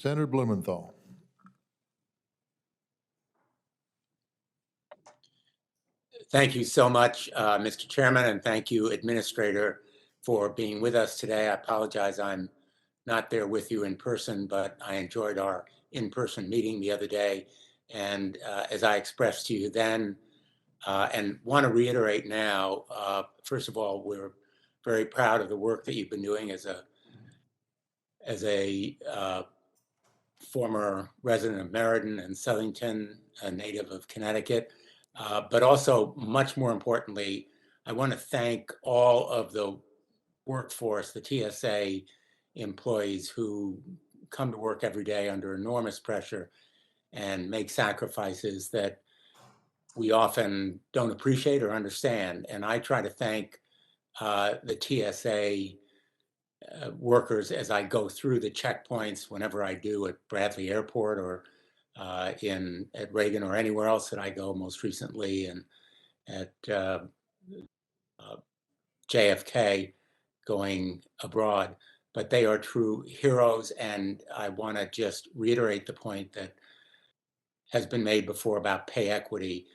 Senator Blumenthal. Thank you so much, Mr. Chairman, and thank you, Administrator, for being with us today. I apologize I'm not there with you in person, but I enjoyed our in-person meeting the other day. And as I expressed to you then, and want to reiterate now, first of all, we're very proud of the work that you've been doing as a former resident of Meriden and Southington, a native of Connecticut. But also, much more importantly, I want to thank all of the workforce, the TSA employees who come to work every day under enormous pressure and make sacrifices that we often don't appreciate or understand. And I try to thank the TSA workers as I go through the checkpoints whenever I do at Bradley Airport or at Reagan or anywhere else that I go, most recently, and at JFK going abroad. But they are true heroes, and I want to just reiterate the point that has been made before about pay equity.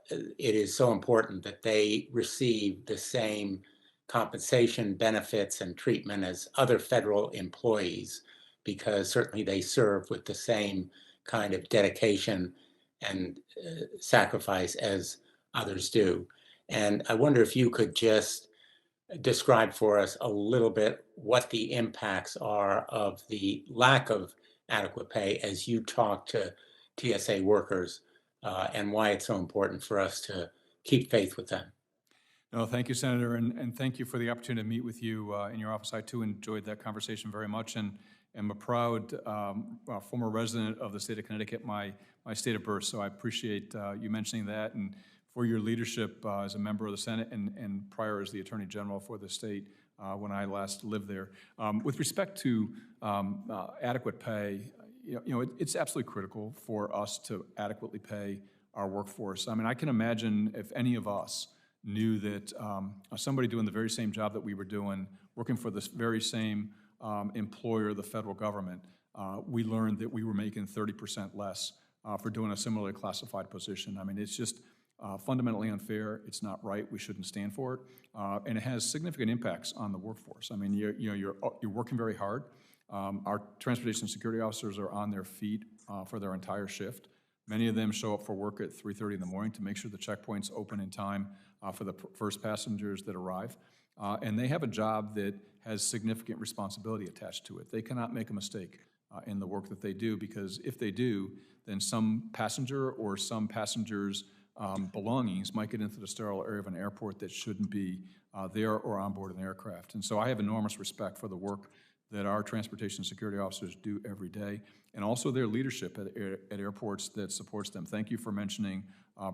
It is so important that they receive the same compensation, benefits, and treatment as other federal employees, because certainly they serve with the same kind of dedication and sacrifice as others do. And I wonder if you could just describe for us a little bit what the impacts are of the lack of adequate pay as you talk to TSA workers, and why it's so important for us to keep faith with them. No, thank you, Senator, and thank you for the opportunity to meet with you in your office. I too enjoyed that conversation very much, and am a proud former resident of the state of Connecticut, my state of birth. So I appreciate you mentioning that, and for your leadership as a member of the Senate and prior as the Attorney General for the state when I last lived there. With respect to adequate pay, it's absolutely critical for us to adequately pay our workforce. I mean, I can imagine if any of us knew that somebody doing the very same job that we were doing, working for this very same employer, the federal government, we learned that we were making 30% less for doing a similarly classified position. I mean, it's just fundamentally unfair. It's not right. We shouldn't stand for it, and it has significant impacts on the workforce. I mean, you're working very hard. Our transportation security officers are on their feet for their entire shift. Many of them show up for work at 3:30 in the morning to make sure the checkpoints open in time for the first passengers that arrive. And they have a job that has significant responsibility attached to it. They cannot make a mistake in the work that they do, because if they do, then some passenger or some passengers' belongings might get into the sterile area of an airport that shouldn't be there or on board an aircraft. And so I have enormous respect for the work that our transportation security officers do every day, and also their leadership at airports that supports them. Thank you for mentioning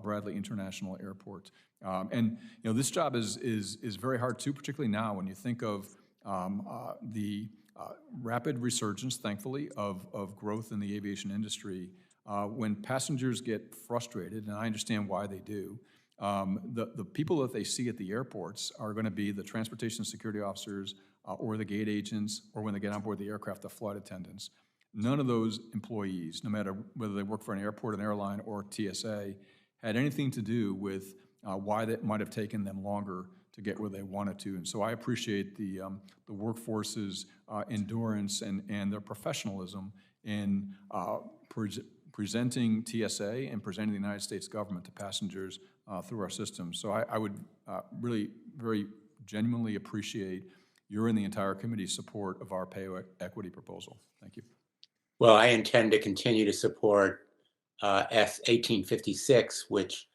Bradley International Airport. And this job is very hard too, particularly now when you think of the rapid resurgence, thankfully, of growth in the aviation industry. When passengers get frustrated, and I understand why they do, the people that they see at the airports are going to be the transportation security officers or the gate agents, or when they get on board the aircraft, the flight attendants. None of those employees, no matter whether they work for an airport, an airline, or TSA, had anything to do with why that might have taken them longer to get where they wanted to. And so I appreciate the workforce's endurance and their professionalism in presenting TSA and presenting the United States government to passengers through our system. So I would really very genuinely appreciate your and the entire committee's support of our pay equity proposal. Thank you. Well, I intend to continue to support S 1856, which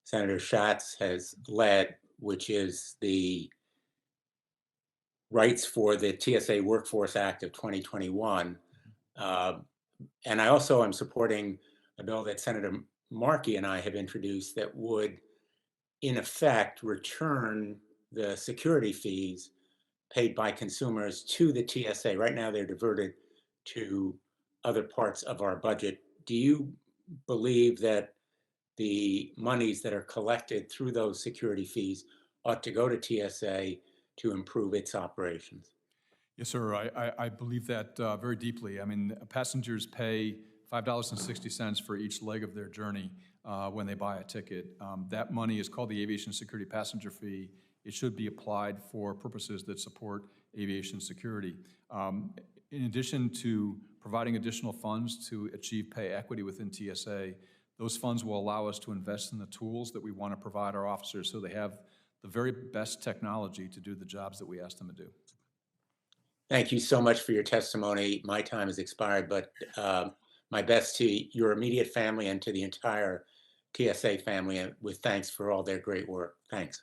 Senator Schatz has led, which is the Rights for the TSA Workforce Act of 2021. And I also am supporting a bill that Senator Markey and I have introduced that would, in effect, return the security fees paid by consumers to the TSA. Right now, they're diverted to other parts of our budget. Do you believe that the monies that are collected through those security fees ought to go to TSA to improve its operations? Yes, sir. I believe that very deeply. I mean, passengers pay $5.60 for each leg of their journey when they buy a ticket. That money is called the Aviation Security Passenger Fee. It should be applied for purposes that support aviation security. In addition to providing additional funds to achieve pay equity within TSA, those funds will allow us to invest in the tools that we want to provide our officers so they have the very best technology to do the jobs that we ask them to do. Thank you so much for your testimony. My time has expired, but my best to your immediate family and to the entire TSA family, with thanks for all their great work. Thanks.